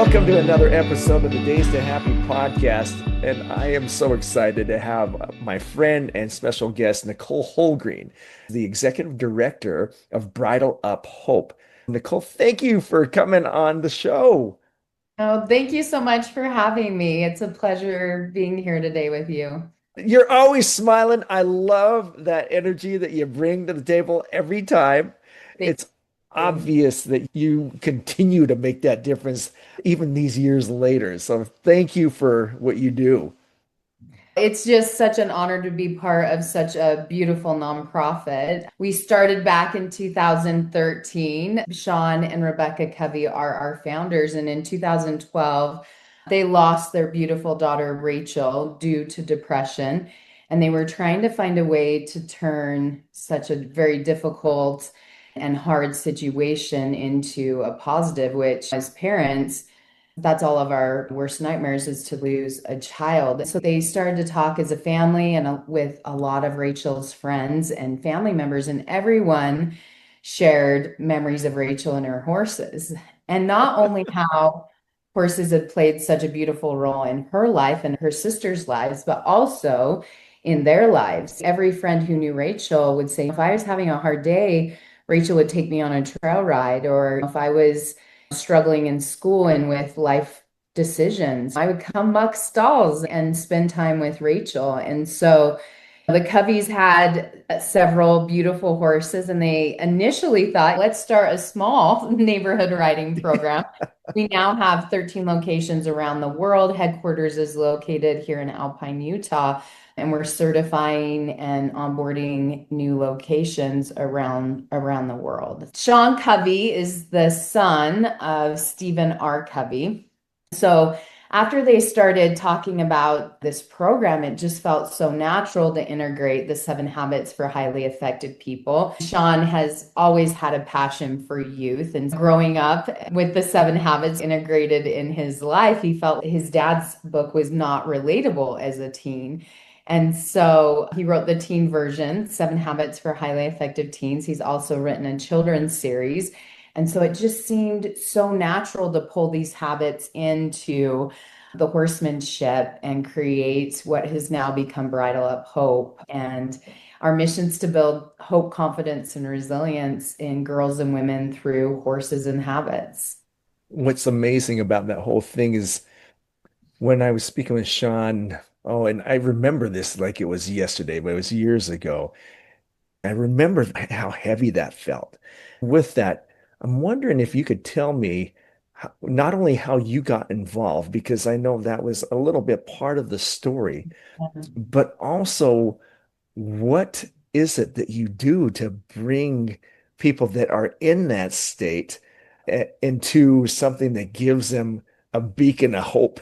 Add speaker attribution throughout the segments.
Speaker 1: Welcome to another episode of the Days to Happy podcast. And I am so excited to have my friend and special guest, Nicole Holgreen, the executive director of Bridle Up Hope. Nicole, thank you for coming on the show.
Speaker 2: Oh, thank you so much for having me. It's a pleasure being here today with you.
Speaker 1: You're always smiling. I love that energy that you bring to the table every time.
Speaker 2: Thank
Speaker 1: It's
Speaker 2: you.
Speaker 1: obvious that you continue to make that difference even these years later. So thank you for what you do.
Speaker 2: It's just such an honor to be part of such a beautiful nonprofit. We started back in 2013. Sean and Rebecca Covey are our founders, and in 2012, they lost their beautiful daughter Rachel due to depression, and they were trying to find a way to turn such a very difficult and hard situation into a positive, which as parents, that's all of our worst nightmares is to lose a child. So they started to talk as a family and with a lot of Rachel's friends and family members, and everyone shared memories of Rachel and her horses. And not only how horses had played such a beautiful role in her life and her sister's lives, but also in their lives. Every friend who knew Rachel would say, if I was having a hard day, Rachel would take me on a trail ride, or if I was struggling in school and with life decisions, I would come muck stalls and spend time with Rachel. And so the Coveys had several beautiful horses, and they initially thought, let's start a small neighborhood riding program. We now have 13 locations around the world. Headquarters is located here in Alpine, Utah, and we're certifying and onboarding new locations around the world. Sean Covey is the son of Stephen R. Covey. So after they started talking about this program, it just felt so natural to integrate the 7 habits for highly effective people. Sean has always had a passion for youth, and growing up with the 7 habits integrated in his life, he felt his dad's book was not relatable as a teen. And so he wrote the teen version, 7 Habits for Highly Effective Teens. He's also written a children's series. And so it just seemed so natural to pull these habits into the horsemanship and create what has now become Bridle Up Hope. And our mission's to build hope, confidence, and resilience in girls and women through horses and habits.
Speaker 1: What's amazing about that whole thing is when I was speaking with Sean, oh, and I remember this like it was yesterday, but it was years ago. I remember how heavy that felt. With that, I'm wondering if you could tell me not only how you got involved, because I know that was a little bit part of the story, but also what is it that you do to bring people that are in that state into something that gives them a beacon of hope?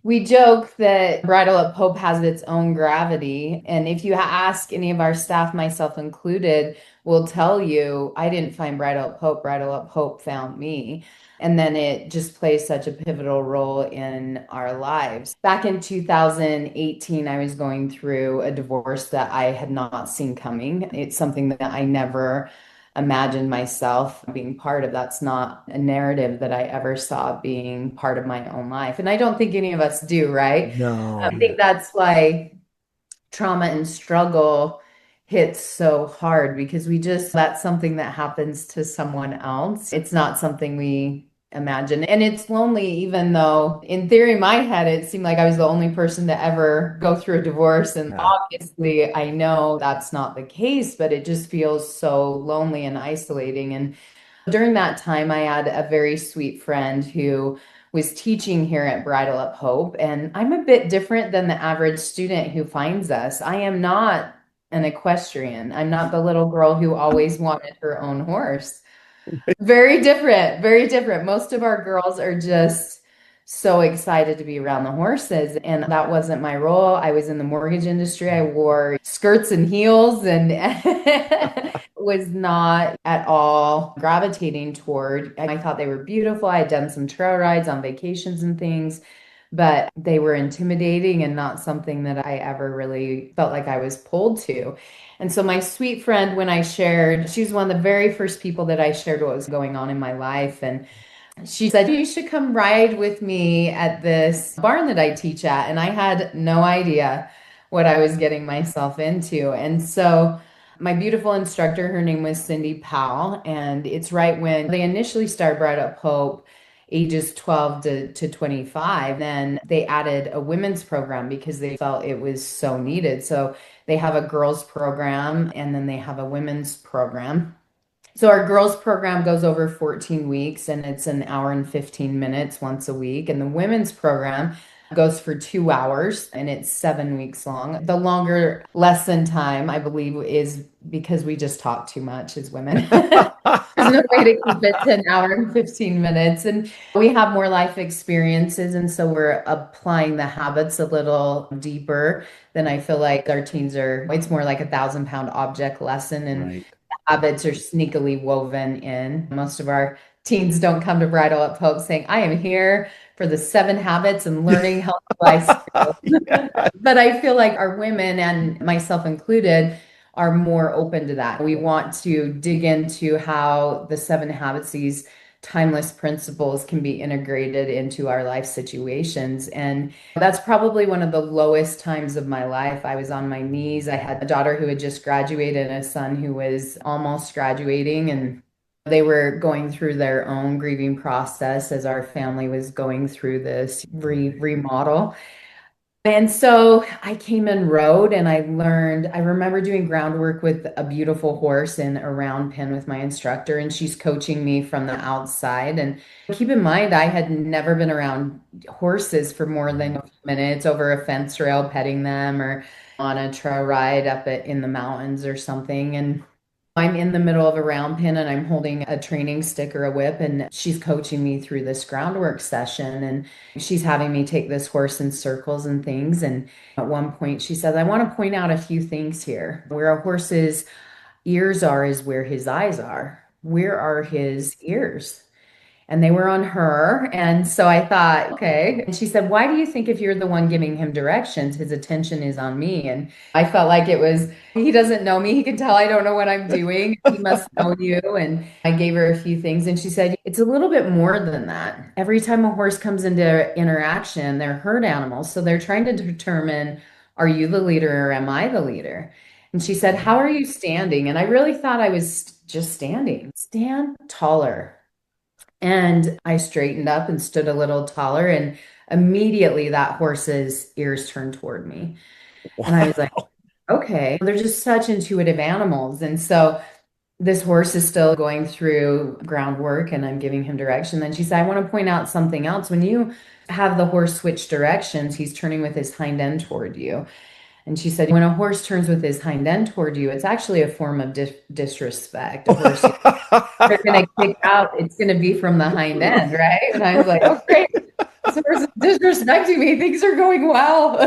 Speaker 2: We joke that Bridle Up Hope has its own gravity. And if you ask any of our staff, myself included, will tell you, I didn't find Bridle Up Hope found me. And then it just plays such a pivotal role in our lives. Back in 2018, I was going through a divorce that I had not seen coming. It's something that I never imagined myself being part of. That's not a narrative that I ever saw being part of my own life. And I don't think any of us do, right? I
Speaker 1: No.
Speaker 2: think that's why trauma and struggle hits so hard because that's something that happens to someone else. It's not something we imagine. And it's lonely, even though in theory, in my head, it seemed like I was the only person to ever go through a divorce. And
Speaker 1: Yeah.
Speaker 2: obviously, I know that's not the case, but it just feels so lonely and isolating. And during that time, I had a very sweet friend who was teaching here at Bridle Up Hope. And I'm a bit different than the average student who finds us. I am not an equestrian. I'm not the little girl who always wanted her own horse. Very different, very different. Most of our girls are just so excited to be around the horses, and that wasn't my role. I was in the mortgage industry. I wore skirts and heels and was not at all gravitating toward. I thought they were beautiful. I had done some trail rides on vacations and things, but they were intimidating and not something that I ever really felt like I was pulled to. And so my sweet friend, when I shared, she was one of the very first people that I shared what was going on in my life. And She said, you should come ride with me at this barn that I teach at. And I had no idea what I was getting myself into. And so my beautiful instructor, her name was Cindy Powell. And it's right when they initially started Bride Up Hope, ages 12 to 25. Then they added a women's program because they felt it was so needed. So they have a girls program and then they have a women's program. So our girls program goes over 14 weeks and it's an hour and 15 minutes once a week. And the women's program goes for 2 hours and it's 7 weeks long. The longer lesson time, I believe, is because we just talk too much as women. There's no way to keep it to an hour and 15 minutes. And we have more life experiences. And so we're applying the habits a little deeper than I feel like our teens are. It's more like 1,000 pound object lesson. And
Speaker 1: Right.
Speaker 2: habits are sneakily woven in. Most of our teens don't come to Bridle Up Hope saying, I am here for the 7 habits and learning healthy life skills.
Speaker 1: Yeah.
Speaker 2: But I feel like our women, and myself included, are more open to that. We want to dig into how the 7 habits, these timeless principles, can be integrated into our life situations. And that's probably one of the lowest times of my life. I was on my knees. I had a daughter who had just graduated and a son who was almost graduating, and they were going through their own grieving process as our family was going through this remodel. And so I came and rode and I learned. I remember doing groundwork with a beautiful horse in a round pen with my instructor, and she's coaching me from the outside. And keep in mind, I had never been around horses for more than a few minutes over a fence rail, petting them or on a trail ride in the mountains or something. And I'm in the middle of a round pen and I'm holding a training stick or a whip, and she's coaching me through this groundwork session. And she's having me take this horse in circles and things. And at one point, she says, I want to point out a few things here. Where a horse's ears are is where his eyes are. Where are his ears? And they were on her. And so I thought, okay. And she said, why do you think if you're the one giving him directions, his attention is on me? And I felt like it was, he doesn't know me. He can tell I don't know what I'm doing. He must know you. And I gave her a few things. And she said, it's a little bit more than that. Every time a horse comes into interaction, they're herd animals. So they're trying to determine, are you the leader or am I the leader? And she said, how are you standing? And I really thought I was just standing. Stand taller. And I straightened up and stood a little taller, and immediately that horse's ears turned toward me. And I was like,
Speaker 1: Wow.
Speaker 2: okay, they're just such intuitive animals. And so this horse is still going through groundwork and I'm giving him direction. Then she said, I want to point out something else. When you have the horse switch directions, he's turning with his hind end toward you. And she said, when a horse turns with his hind end toward you, it's actually a form of disrespect. A horse they're going to kick out, it's going to be from the hind end, right? And I was like, oh, great. This horse is disrespecting me. Things are going well.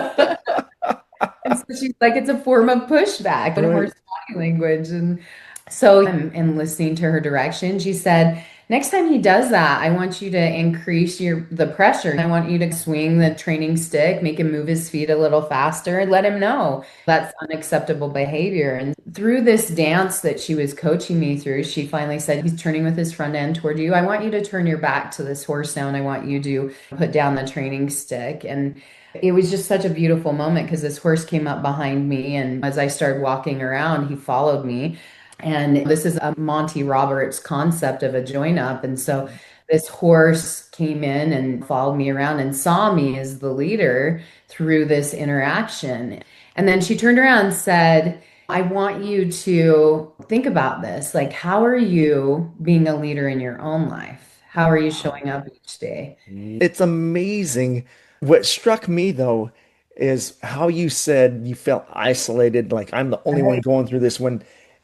Speaker 2: And so she's like, it's a form of pushback in horse
Speaker 1: Right.
Speaker 2: body language. And so I'm listening to her direction. She said, next time he does that, I want you to increase the pressure. I want you to swing the training stick, make him move his feet a little faster, and let him know that's unacceptable behavior. And through this dance that she was coaching me through, she finally said, he's turning with his front end toward you. I want you to turn your back to this horse now, and I want you to put down the training stick. And it was just such a beautiful moment because this horse came up behind me, and as I started walking around, he followed me. And this is a Monty Roberts concept of a join up. And so this horse came in and followed me around and saw me as the leader through this interaction. And then she turned around and said, I want you to think about this. Like, how are you being a leader in your own life? How are you showing up each day?
Speaker 1: It's amazing. What struck me though is how you said you felt isolated, like I'm the only one
Speaker 2: Right.
Speaker 1: going through this when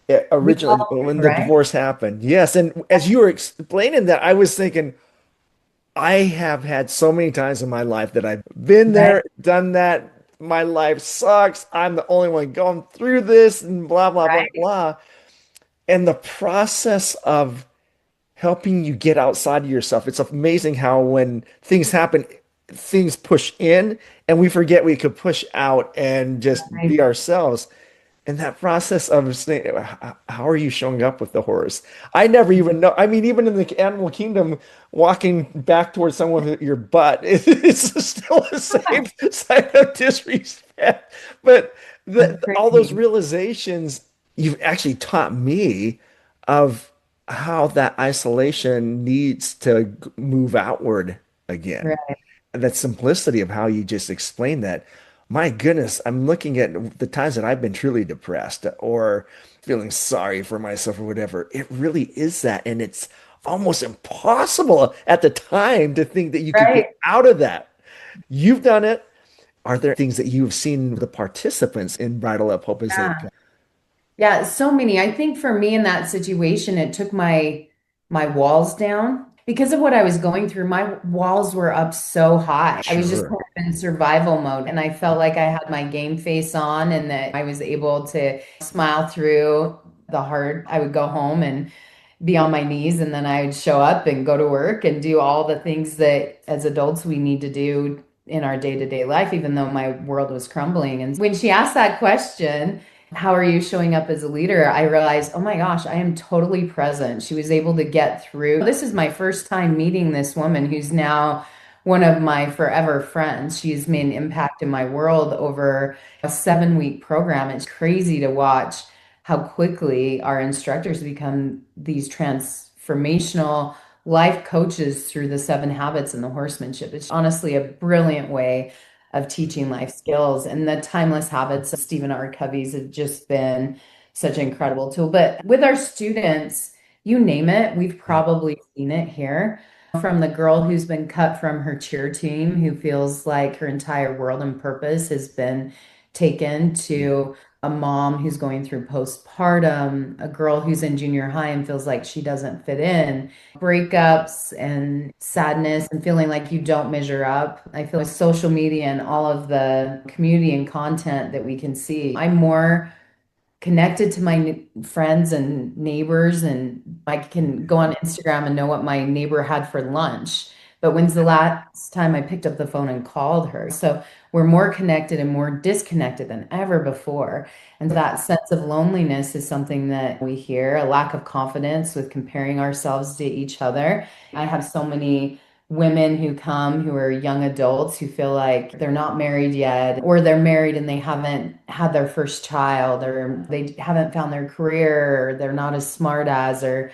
Speaker 2: We
Speaker 1: originally
Speaker 2: all
Speaker 1: when
Speaker 2: do,
Speaker 1: the
Speaker 2: right?
Speaker 1: divorce happened. Yes, and as you were explaining that, I was thinking I have had so many times in my life that I've been
Speaker 2: Right.
Speaker 1: there, done that. My life sucks. I'm the only one going through this and blah, blah, blah,
Speaker 2: Right.
Speaker 1: blah. And the process of helping you get outside of yourself. It's amazing how when things happen, things push in and we forget we could push out and just be
Speaker 2: Right.
Speaker 1: ourselves. And that process of saying, how are you showing up with the horse? I never even know. I mean, even in the animal kingdom, walking back towards someone with your butt, it's still the same sign of disrespect. But
Speaker 2: That's
Speaker 1: all those
Speaker 2: crazy.
Speaker 1: realizations you've actually taught me of how that isolation needs to move outward again.
Speaker 2: Right.
Speaker 1: That simplicity of how you just explained that. My goodness, I'm looking at the times that I've been truly depressed or feeling sorry for myself or whatever. It really is that. And it's almost impossible at the time to think that you could get
Speaker 2: Right.
Speaker 1: out of that. You've done it. Are there things that you've seen the participants in Bridle Up Hope as they've
Speaker 2: Yeah. Yeah, so many. I think for me in that situation, it took my walls down because of what I was going through. My walls were up so high. I was just
Speaker 1: Sure.
Speaker 2: kind of in survival mode, and I felt like I had my game face on and that I was able to smile through the hard. I would go home and be on my knees, and then I would show up and go to work and do all the things that as adults we need to do in our day-to-day life, even though my world was crumbling. And when she asked that question, how are you showing up as a leader? I realized, oh my gosh, I am totally present. She was able to get through. This is my first time meeting this woman who's now one of my forever friends. She's made an impact in my world over a 7-week program. It's crazy to watch how quickly our instructors become these transformational life coaches through the 7 habits and the horsemanship. It's honestly a brilliant way of teaching life skills. And the timeless habits of Stephen R. Covey's have just been such an incredible tool. But with our students, you name it, we've
Speaker 1: Yeah.
Speaker 2: probably seen it here. From the girl who's been cut from her cheer team, who feels like her entire world and purpose has been taken,
Speaker 1: Yeah.
Speaker 2: to a mom who's going through postpartum, a girl who's in junior high and feels like she doesn't fit in, breakups and sadness and feeling like you don't measure up. I feel with social media and all of the community and content that we can see, I'm more connected to my friends and neighbors, and I can go on Instagram and know what my neighbor had for lunch. But when's the last time I picked up the phone and called her? So we're more connected and more disconnected than ever before. And that sense of loneliness is something that we hear, a lack of confidence with comparing ourselves to each other. I have so many women who come who are young adults who feel like they're not married yet, or they're married and they haven't had their first child, or they haven't found their career, or they're not as smart as, or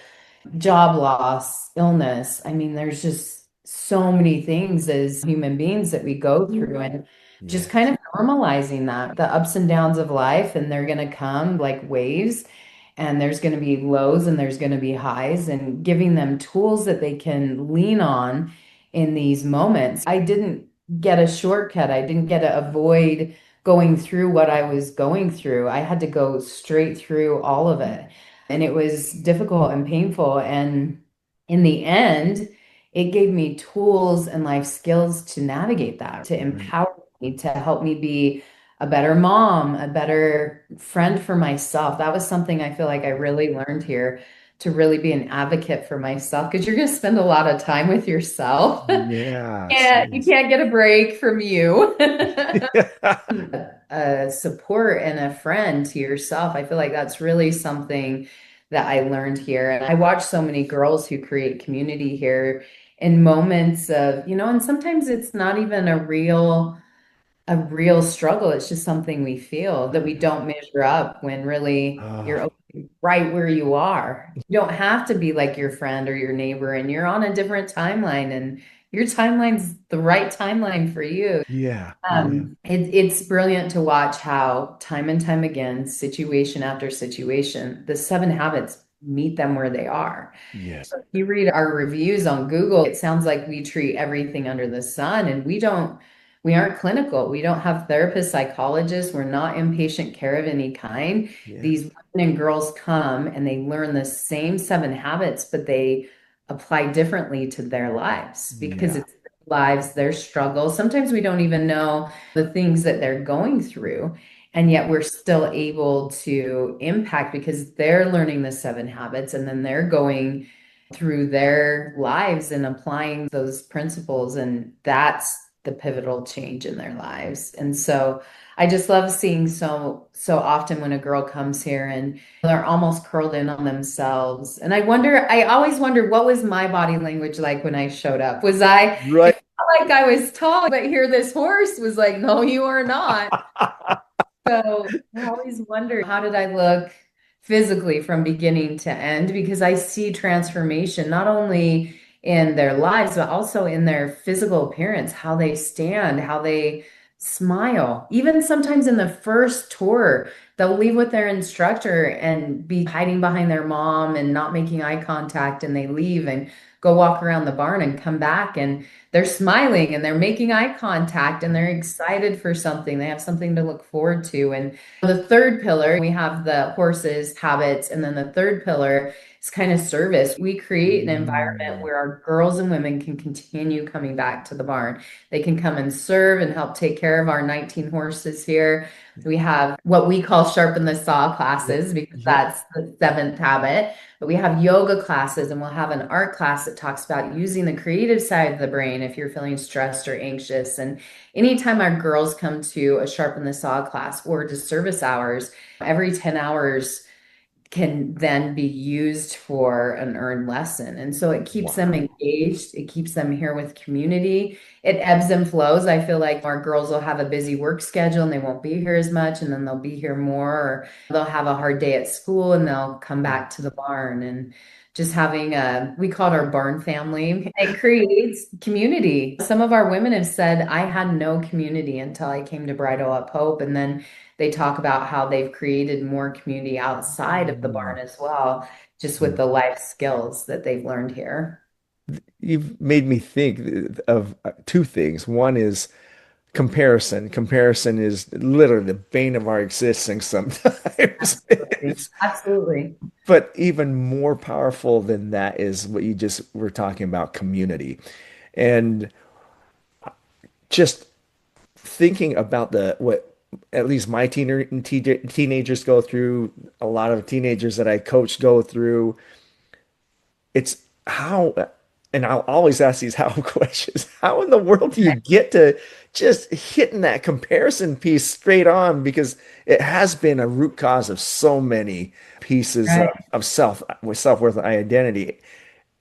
Speaker 2: job loss, illness. I mean, there's just so many things as human beings that we go through, and just kind
Speaker 1: Yes.
Speaker 2: of normalizing that, the ups and downs of life, and they're going to come like waves, and there's going to be lows and there's going to be highs, and giving them tools that they can lean on in these moments. I didn't get a shortcut. I didn't get to avoid going through what I was going through. I had to go straight through all of it. And it was difficult and painful. And in the end, it gave me tools and life skills to navigate that, to
Speaker 1: Right.
Speaker 2: empower me, to help me be a better mom, a better friend for myself. That was something I feel like I really learned here, to really be an advocate for myself, because you're going to spend a lot of time with yourself.
Speaker 1: Yes.
Speaker 2: Yeah, you
Speaker 1: Yes.
Speaker 2: can't get a break from you.
Speaker 1: Yeah.
Speaker 2: A support and a friend to yourself. I feel like that's really something that I learned here. And I watch so many girls who create community here in moments of, and sometimes it's not even a real struggle. It's just something we feel that we don't measure up, when really you're
Speaker 1: Oh,
Speaker 2: okay right where you are. You don't have to be like your friend or your neighbor, and you're on a different timeline, and your timeline's the right timeline for you.
Speaker 1: yeah. Yeah.
Speaker 2: It's brilliant to watch how time and time again, situation after situation, the 7 habits meet them where they are.
Speaker 1: Yes.
Speaker 2: If you read our reviews on Google, it sounds like we treat everything under the sun, and we aren't clinical. We don't have therapists, psychologists. We're not inpatient care of any kind. These
Speaker 1: Yes.
Speaker 2: women and girls come and they learn the same 7 habits, but they apply differently to their lives because
Speaker 1: Yeah.
Speaker 2: it's their lives, their struggles. Sometimes we don't even know the things that they're going through. And yet we're still able to impact because they're learning the 7 habits, and then they're going through their lives and applying those principles. And the pivotal change in their lives. And so I just love seeing so often when a girl comes here and they're almost curled in on themselves. And I always wonder what was my body language like when I showed up?
Speaker 1: Right.
Speaker 2: It felt like I was tall, but here this horse was like, no, you are not. So I always wonder, how did I look physically from beginning to end? Because I see transformation not only in their lives, but also in their physical appearance, how they stand, how they smile. Even sometimes in the first tour, they'll leave with their instructor and be hiding behind their mom and not making eye contact, and they leave and go walk around the barn and come back and they're smiling and they're making eye contact and they're excited for something. They have something to look forward to. And the third pillar, we have the horses, habits, and then the third pillar is kind of service. We create an environment
Speaker 1: Mm,
Speaker 2: where our girls and women can continue coming back to the barn. They can come and serve and help take care of our 19 horses here. We have what we call sharpen the saw
Speaker 1: yep.
Speaker 2: classes because
Speaker 1: Yep.
Speaker 2: that's the seventh habit. But we have yoga classes and we'll have an art class that talks about using the creative side of the brain if you're feeling stressed or anxious. And anytime our girls come to a sharpen the saw class or to service hours, every 10 hours can then be used for an earned lesson. And so it keeps them
Speaker 1: Wow.
Speaker 2: engaged. It keeps them here with community. It ebbs and flows. I feel like our girls will have a busy work schedule and they won't be here as much, and then they'll be here more, or they'll have a hard day at school and they'll come back to the barn. And just having we call it our barn family. It creates community. Some of our women have said, I had no community until I came to Bridle Up Hope. And then they talk about how they've created more community outside of the
Speaker 1: Mm.
Speaker 2: barn as well, just with the life skills that they've learned here.
Speaker 1: You've made me think of two things. One is comparison. Comparison is literally the bane of our existence sometimes.
Speaker 2: Absolutely. Absolutely.
Speaker 1: But even more powerful than that is what you just were talking about, community. And just thinking about the what at least my teenagers go through, a lot of teenagers that I coach go through. It's how, and I'll always ask these how questions. How in the world do you get to just hitting that comparison piece straight on? Because it has been a root cause of so many pieces
Speaker 2: Right.
Speaker 1: of self-worth identity.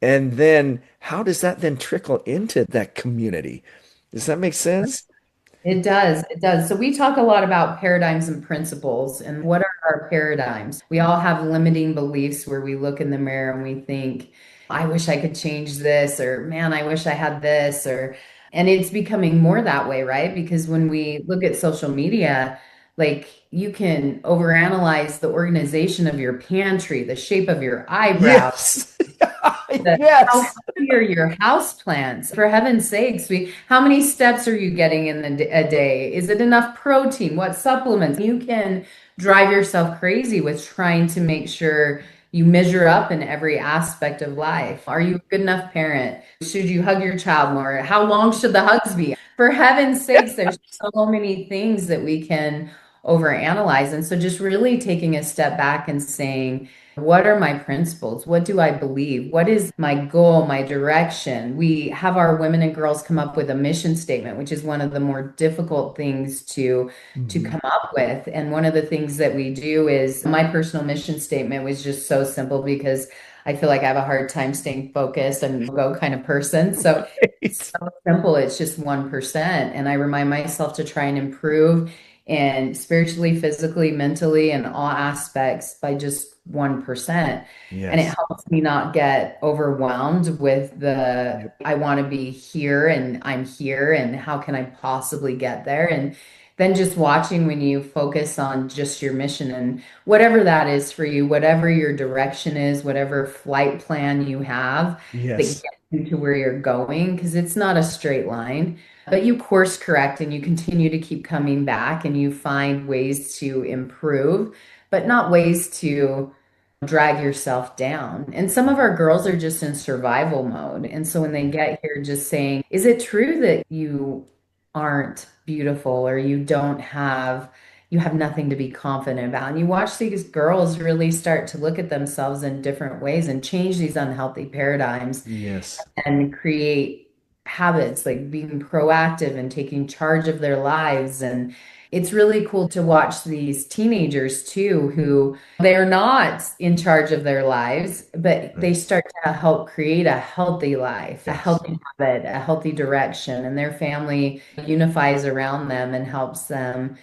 Speaker 1: And then how does that then trickle into that community? Does that make sense?
Speaker 2: It does. It does. So we talk a lot about paradigms and principles and what are our paradigms? We all have limiting beliefs where we look in the mirror and we think, I wish I could change this, or man, I wish I had this, or and it's becoming more that way, right? Because when we look at social media, like you can overanalyze the organization of your pantry, the shape of your eyebrows,
Speaker 1: Yes.
Speaker 2: how
Speaker 1: Yes.
Speaker 2: healthy are your house plants? For heaven's sakes, how many steps are you getting in a day? Is it enough protein? What supplements? You can drive yourself crazy with trying to make sure you measure up in every aspect of life. Are you a good enough parent? Should you hug your child more? How long should the hugs be? For heaven's sakes, there's so many things that we can overanalyze. And so just really taking a step back and saying, what are my principles? What do I believe? What is my goal, my direction? We have our women and girls come up with a mission statement, which is one of the more difficult things to
Speaker 1: Mhm.
Speaker 2: come up with. And one of the things that we do is my personal mission statement was just so simple because I feel like I have a hard time staying focused and go kind of person. So it's
Speaker 1: Right.
Speaker 2: so simple. It's just 1%. And I remind myself to try and improve and spiritually, physically, mentally, and all aspects by just 1%. And it
Speaker 1: Yes.
Speaker 2: helps me not get overwhelmed with the,
Speaker 1: Yep.
Speaker 2: I want to be here and I'm here and how can I possibly get there? And then just watching when you focus on just your mission and whatever that is for you, whatever your direction is, whatever flight plan you have that
Speaker 1: Yes.
Speaker 2: gets you to where you're going, because it's not a straight line. But you course correct and you continue to keep coming back and you find ways to improve, but not ways to drag yourself down. And some of our girls are just in survival mode. And so when they get here, just saying, is it true that you aren't beautiful or you have nothing to be confident about? And you watch these girls really start to look at themselves in different ways and change these unhealthy paradigms
Speaker 1: Yes.
Speaker 2: and create habits, like being proactive and taking charge of their lives. And it's really cool to watch these teenagers too, who they're not in charge of their lives, but they
Speaker 1: Right.
Speaker 2: start to help create a healthy life, a
Speaker 1: Yes.
Speaker 2: healthy habit, a healthy direction, and their family unifies around them and helps them,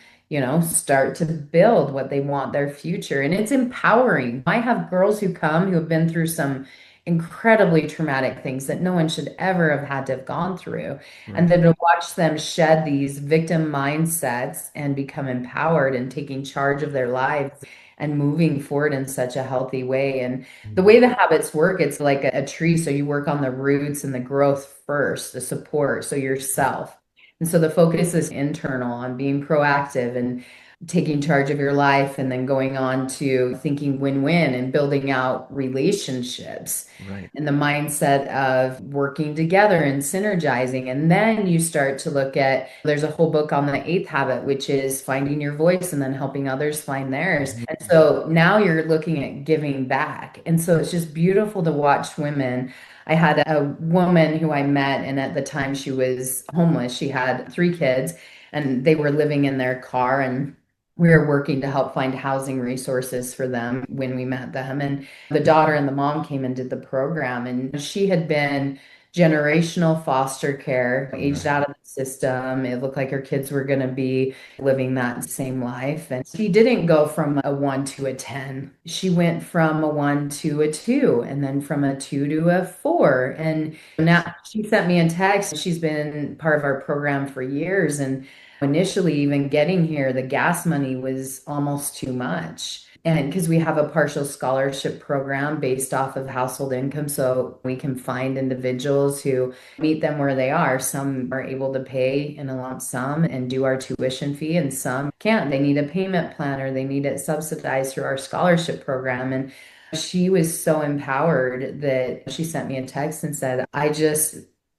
Speaker 2: start to build what they want their future. And it's empowering. I have girls who come who have been through some incredibly traumatic things that no one should ever have had to have gone through. And
Speaker 1: Right.
Speaker 2: then to watch them shed these victim mindsets and become empowered and taking charge of their lives and moving forward in such a healthy way. And the
Speaker 1: Mhm.
Speaker 2: way the habits work, it's like a tree. So you work on the roots and the growth first, the support, so yourself. And so the focus is internal on being proactive and taking charge of your life, and then going on to thinking win-win and building out relationships
Speaker 1: Right.
Speaker 2: and the mindset of working together and synergizing. And then you start to look at, there's a whole book on the eighth habit, which is finding your voice and then helping others find theirs.
Speaker 1: Mhm.
Speaker 2: And so now you're looking at giving back. And so it's just beautiful to watch women. I had a woman who I met, and at the time she was homeless. She had three kids, and they were living in their car. And we were working to help find housing resources for them when we met them. And the daughter and the mom came and did the program, and she had been generational foster care, aged
Speaker 1: Right.
Speaker 2: out of the system. It looked like her kids were going to be living that same life. And she didn't go from a one to a 10. She went from a one to a two, and then from a two to a four. And
Speaker 1: Yes.
Speaker 2: now she sent me a text. She's been part of our program for years. And initially, even getting here, the gas money was almost too much. And because we have a partial scholarship program based off of household income, so we can find individuals who meet them where they are. Some are able to pay in a lump sum and do our tuition fee, and some can't. They need a payment plan or they need it subsidized through our scholarship program. And she was so empowered that she sent me a text and said, I just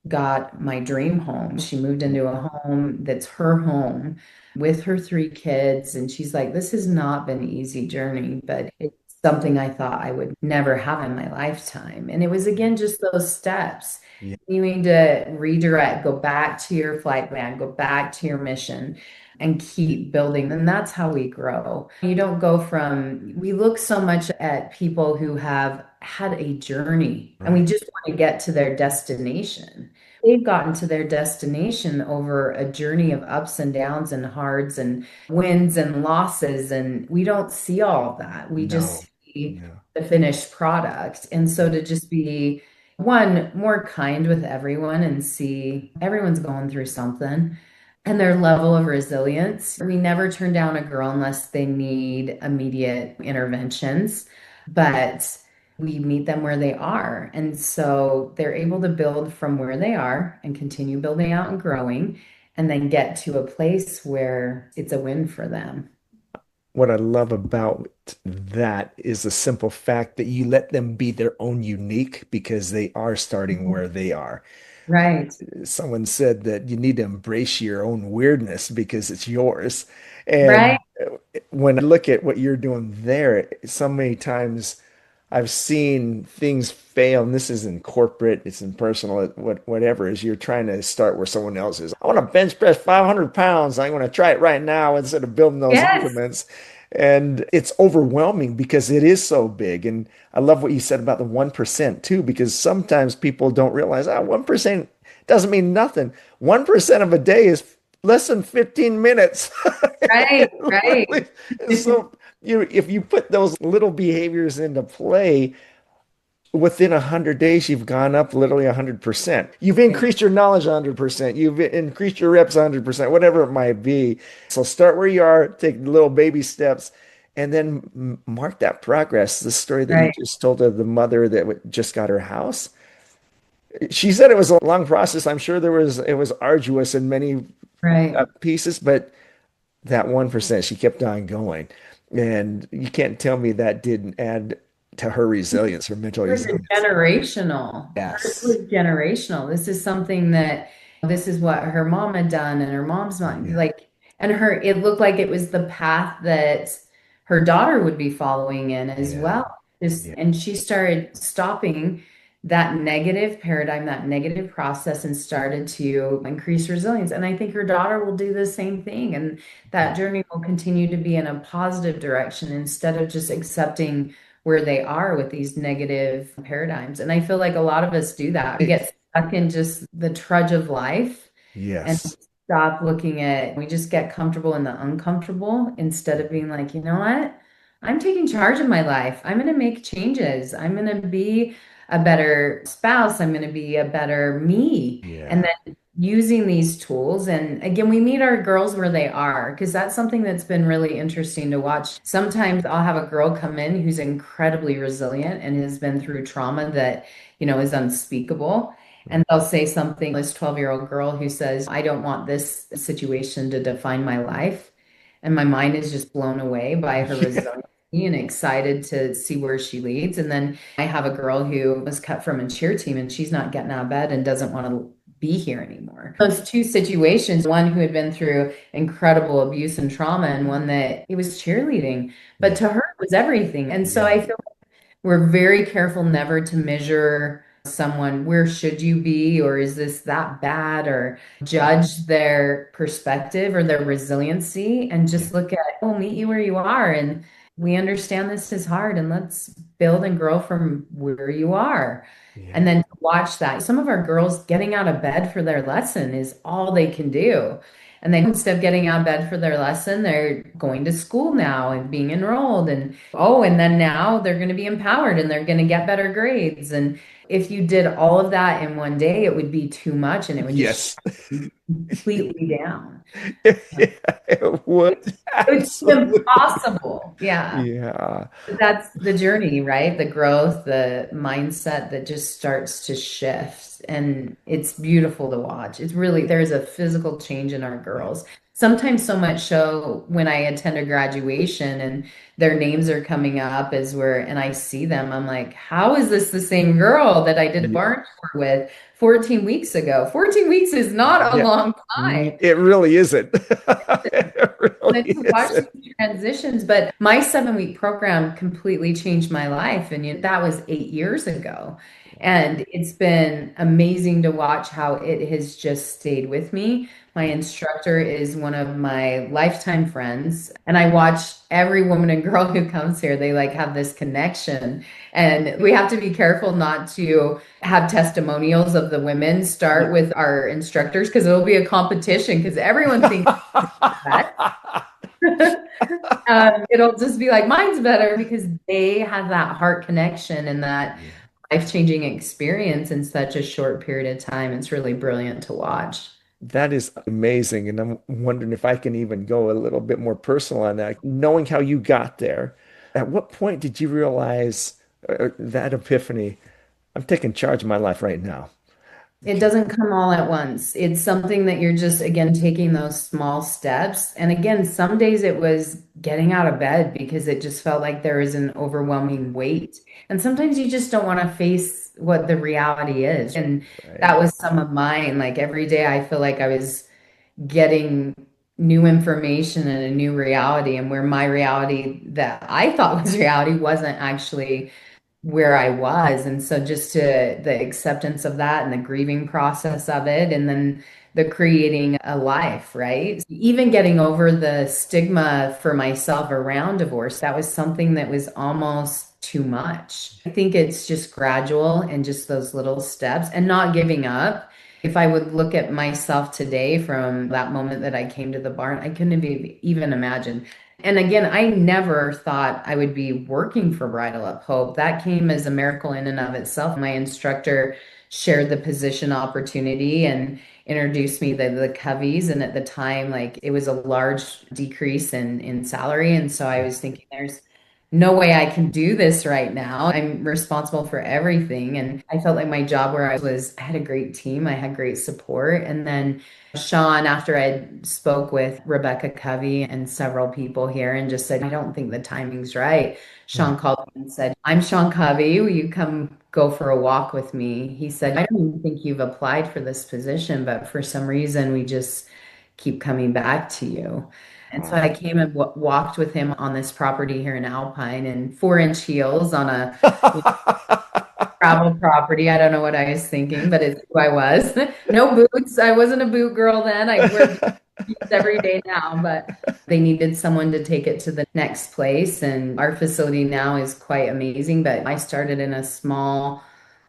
Speaker 2: got my dream home. She moved into a home that's her home with her three kids. And she's like, this has not been an easy journey, but it's something I thought I would never have in my lifetime. And it was, again, just those steps.
Speaker 1: Yeah.
Speaker 2: You need to redirect, go back to your flight plan, go back to your mission, and keep building. And that's how we grow. You don't go from, we look so much at people who have had a journey and we
Speaker 1: Right.
Speaker 2: just want to get to their destination. They've gotten to their destination over a journey of ups and downs and hards and wins and losses. And we don't see all of that. We
Speaker 1: No.
Speaker 2: just see
Speaker 1: No.
Speaker 2: the finished product. And so to just be, one, more kind with everyone and see everyone's going through something and their level of resilience. We never turn down a girl unless they need immediate interventions, but we meet them where they are. And so they're able to build from where they are and continue building out and growing, and then get to a place where it's a win for them.
Speaker 1: What I love about that is the simple fact that you let them be their own unique because they are starting where they are.
Speaker 2: Right,
Speaker 1: Someone said that you need to embrace your own weirdness because it's yours.
Speaker 2: right.
Speaker 1: And when I look at what you're doing there, so many times I've seen things fail, and this is in corporate, it's in personal, whatever, is you're trying to start where someone else is. I want to bench press 500 pounds. I want to try it right now instead of building those
Speaker 2: Yes,
Speaker 1: increments. And it's overwhelming because it is so big. And I love what you said about the 1% too, because sometimes people don't realize, 1% doesn't mean nothing. 1% of a day is less than 15 minutes.
Speaker 2: right,
Speaker 1: It
Speaker 2: right.
Speaker 1: literally is so if you put those little behaviors into play, within 100 days, you've gone up literally 100%. You've increased your knowledge 100%. You've increased your reps 100%, whatever it might be. So start where you are, take little baby steps, and then mark that progress. The story that you
Speaker 2: Right,
Speaker 1: just told of the mother that just got her house. She said it was a long process. I'm sure it was arduous in many
Speaker 2: right.
Speaker 1: pieces, but that 1%, she kept on going. And you can't tell me that didn't add to her resilience, her mental
Speaker 2: Hers is
Speaker 1: resilience.
Speaker 2: generational. Hers was
Speaker 1: Yes.
Speaker 2: generational. This is something that this is what her mom had done and her mom's mom,
Speaker 1: Yeah.
Speaker 2: like, and her, it looked like it was the path that her daughter would be following in as
Speaker 1: Yeah.
Speaker 2: well. Just,
Speaker 1: Yeah.
Speaker 2: and she started stopping that negative paradigm, that negative process, and started to increase resilience. And I think her daughter will do the same thing. And that
Speaker 1: Yeah.
Speaker 2: journey will continue to be in a positive direction instead of just accepting where they are with these negative paradigms. And I feel like a lot of us do that. We get stuck in just the trudge of life and
Speaker 1: Yes.
Speaker 2: stop looking at, we just get comfortable in the uncomfortable instead of being like, you know what? I'm taking charge of my life. I'm going to make changes. I'm going to be a better spouse. I'm going to be a better me. And
Speaker 1: Yeah.
Speaker 2: then using these tools. And again, we meet our girls where they are, because that's something that's been really interesting to watch. Sometimes I'll have a girl come in who's incredibly resilient and has been through trauma that, is unspeakable. And they'll say something, this 12-year-old girl who says, I don't want this situation to define my life. And my mind is just blown away by her
Speaker 1: Yeah.
Speaker 2: resiliency and excited to see where she leads. And then I have a girl who was cut from a cheer team and she's not getting out of bed and doesn't want to be here anymore. Those two situations, one who had been through incredible abuse and trauma, and one that it was cheerleading, but to
Speaker 1: Yeah.
Speaker 2: her it was everything. And so I
Speaker 1: Yeah.
Speaker 2: feel we're very careful never to measure someone, where should you be, or is this that bad, or judge their perspective or their resiliency, and
Speaker 1: Yeah.
Speaker 2: just look at, oh, meet you where you are. And we understand this is hard, and let's build and grow from where you are.
Speaker 1: Yeah.
Speaker 2: And then to watch that. Some of our girls getting out of bed for their lesson is all they can do. And then instead of getting out of bed for their lesson, they're going to school now and being enrolled. And oh, and then now they're going to be empowered and they're going to get better grades. And if you did all of that in one day, it would be too much and it would just shut
Speaker 1: Yes.
Speaker 2: you completely down.
Speaker 1: Yeah, it would.
Speaker 2: It would be
Speaker 1: Absolutely.
Speaker 2: impossible. Yeah.
Speaker 1: Yeah.
Speaker 2: That's the journey, right? The growth, the mindset that just starts to shift. And it's beautiful to watch. It's really, there's a physical change in our girls. Sometimes so much so when I attend a graduation and their names are coming up and I see them, I'm like, how is this the same girl that I did a
Speaker 1: Yeah.
Speaker 2: barn tour with 14 weeks ago? 14 weeks is not a
Speaker 1: Yeah.
Speaker 2: long time.
Speaker 1: It really isn't. It
Speaker 2: Then
Speaker 1: really
Speaker 2: to watch
Speaker 1: isn't.
Speaker 2: these transitions, but my 7-week program completely changed my life. And that was 8 years ago. And it's been amazing to watch how it has just stayed with me. My instructor is one of my lifetime friends, and I watch every woman and girl who comes here. They like have this connection, and we have to be careful not to have testimonials of the women
Speaker 1: Yeah.
Speaker 2: start with our instructors because it'll be a competition because everyone thinks that. It'll just be like, mine's better because they have that heart connection and that
Speaker 1: Yeah.
Speaker 2: life-changing experience in such a short period of time. It's really brilliant to watch.
Speaker 1: That is amazing. And I'm wondering if I can even go a little bit more personal on that. Knowing how you got there, at what point did you realize that epiphany? I'm taking charge of my life right now.
Speaker 2: It doesn't come all at once. It's something that you're just, again, taking those small steps. And again, some days it was getting out of bed because it just felt like there was an overwhelming weight. And sometimes you just don't want to face what the reality is. And
Speaker 1: Right.
Speaker 2: that was some of mine. Like every day, I feel like I was getting new information and a new reality, and where my reality that I thought was reality wasn't actually where I was. And so just to the acceptance of that and the grieving process of it, and then the creating a life, right? Even getting over the stigma for myself around divorce, that was something that was almost too much. I think it's just gradual and just those little steps and not giving up. If I would look at myself today from that moment that I came to the barn, I couldn't have even imagined. And again, I never thought I would be working for Bridle Up Hope. That came as a miracle in and of itself. My instructor shared the position opportunity and introduced me to the Coveys. And at the time, like it was a large decrease in salary. And so I was thinking, there's no way I can do this right now. I'm responsible for everything. And I felt like my job where I had a great team, I had great support. And then Sean, after I spoke with Rebecca Covey and several people here and just said, I don't think the timing's right.
Speaker 1: Hmm.
Speaker 2: Sean called me and said, I'm Sean Covey. Will you come go for a walk with me? He said, I don't even think you've applied for this position, but for some reason, we just keep coming back to you. And so I
Speaker 1: Wow.
Speaker 2: came and walked with him on this property here in Alpine in 4-inch heels on a travel property. I don't know what I was thinking, but it's who I was. No boots. I wasn't a boot girl then. I wear boots every day now, but they needed someone to take it to the next place. And our facility now is quite amazing. But I started in a small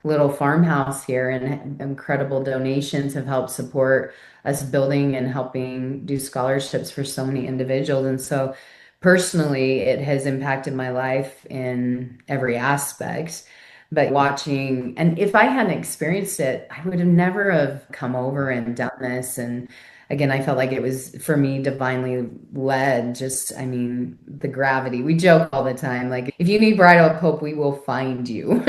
Speaker 2: little farmhouse here, and incredible donations have helped support us building and helping do scholarships for so many individuals. And so personally, it has impacted my life in every aspect. But watching, and if I hadn't experienced it, I would have never have come over and done this. And again, I felt like it was for me divinely led. Just, I mean, the gravity. We joke all the time, like, if you need bridal hope, we will find you.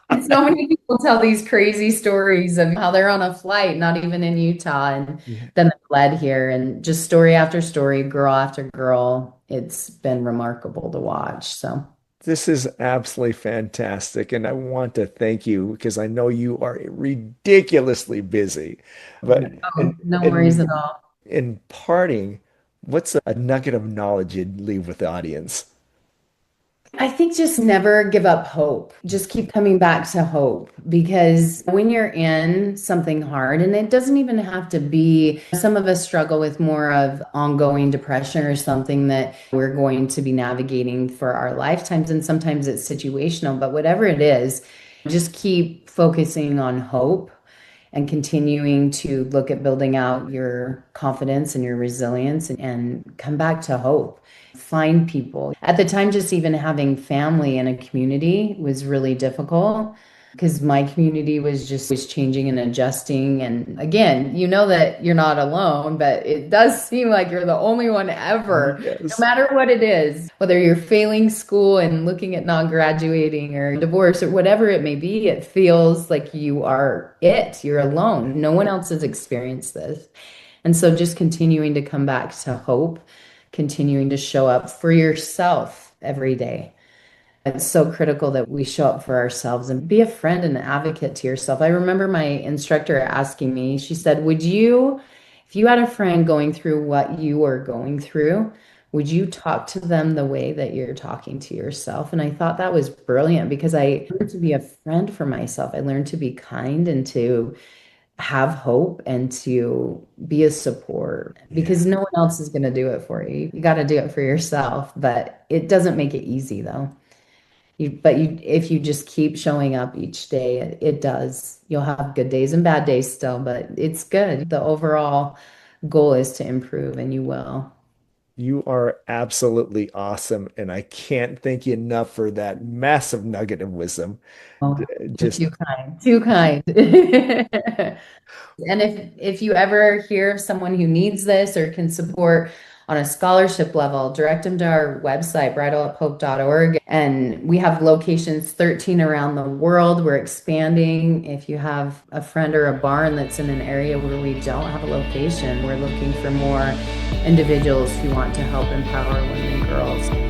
Speaker 2: And so many people tell these crazy stories of how they're on a flight, not even in Utah, and
Speaker 1: Yeah.
Speaker 2: then they fled here, and just story after story, girl after girl. It's been remarkable to watch. So,
Speaker 1: This is absolutely fantastic. And I want to thank you because I know you are ridiculously busy. But
Speaker 2: oh, no worries at
Speaker 1: in
Speaker 2: all.
Speaker 1: in parting, what's a nugget of knowledge you'd leave with the audience?
Speaker 2: I think just never give up hope. Just keep coming back to hope, because when you're in something hard, and it doesn't even have to be, some of us struggle with more of ongoing depression or something that we're going to be navigating for our lifetimes. And sometimes it's situational, but whatever it is, just keep focusing on hope and continuing to look at building out your confidence and your resilience, and come back to hope. Find people. At the time, just even having family and a community was really difficult, because my community was changing and adjusting. And again, you know that you're not alone, but it does seem like you're the only one ever, no
Speaker 1: Yes.
Speaker 2: matter what it is, whether you're failing school and looking at not graduating or divorce or whatever it may be. It feels like you are it. You're alone. No one else has experienced this. And so just continuing to come back to hope, continuing to show up for yourself every day. It's so critical that we show up for ourselves and be a friend and an advocate to yourself. I remember my instructor asking me, she said, would you, if you had a friend going through what you were going through, would you talk to them the way that you're talking to yourself? And I thought that was brilliant, because I learned to be a friend for myself. I learned to be kind and to have hope and to be a support,
Speaker 1: Yeah.
Speaker 2: because no one else is going to do it for you. You got to do it for yourself, but it doesn't make it easy though. If you just keep showing up each day, it does. You'll have good days and bad days still, but it's good. The overall goal is to improve, and you will.
Speaker 1: You are absolutely awesome. And I can't thank you enough for that massive nugget of wisdom.
Speaker 2: Oh, you're
Speaker 1: Just
Speaker 2: too kind. Too kind. And if you ever hear of someone who needs this or can support on a scholarship level, direct them to our website, bridaleuphope.org. And we have locations 13 around the world. We're expanding. If you have a friend or a barn that's in an area where we don't have a location, we're looking for more individuals who want to help empower women and girls.